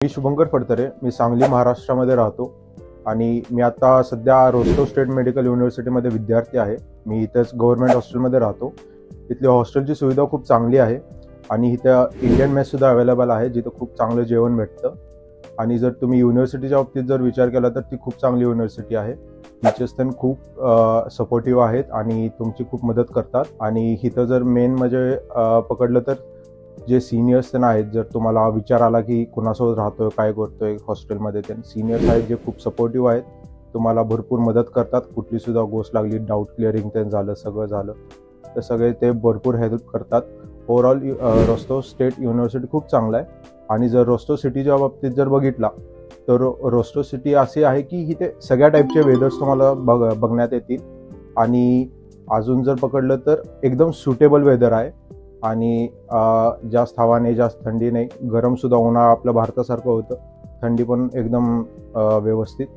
मी शुभंकर फडतरे, मी सांगली महाराष्ट्रामध्ये राहतो आणि मी आता सध्या रोस्टो स्टेट मेडिकल युनिव्हर्सिटीमध्ये विद्यार्थी आहे. मी इथेच गव्हर्नमेंट हॉस्टेलमध्ये राहतो. इथली हॉस्टेलची सुविधा खूप चांगली आहे आणि इथं इंडियन मेससुद्धा अवेलेबल आहे, जिथं खूप चांगलं जेवण भेटतं. आणि जर तुम्ही युनिव्हर्सिटीच्या बाबतीत जर विचार केला तर ती खूप चांगली युनिव्हर्सिटी आहे. टीचर्स पण खूप सपोर्टिव्ह आहेत आणि तुमची खूप मदत करतात. आणि इथं जर मेन म्हणजे पकडलं तर जे सिनियर्स त्यांना आहेत, जर तुम्हाला विचार आला की कुणासोबत राहतोय, काय करतोय हॉस्टेलमध्ये, ते सिनियर्स आहेत जे खूप सपोर्टिव्ह आहेत, तुम्हाला भरपूर मदत करतात. कुठली सुद्धा गोष्ट लागली, डाऊट क्लिअरिंग ते झालं, सगळं झालं तर सगळे ते भरपूर हेल्प करतात. ओव्हरऑल रोस्टो स्टेट युनिव्हर्सिटी खूप चांगला आहे. आणि जर रोस्टो सिटीच्या बाबतीत जर बघितला तर रोस्टो सिटी अशी आहे की इथे सगळ्या टाईपचे वेदर्स तुम्हाला बघण्यात येतील. आणि अजून जर पकडलं तर एकदम सुटेबल वेदर आहे. आणि जास्त हवा नाही, जास्त थंडी नाही, गरम सुद्धा, उन्हाळा आपल्या भारतासारखं होतं, थंडी पण एकदम व्यवस्थित.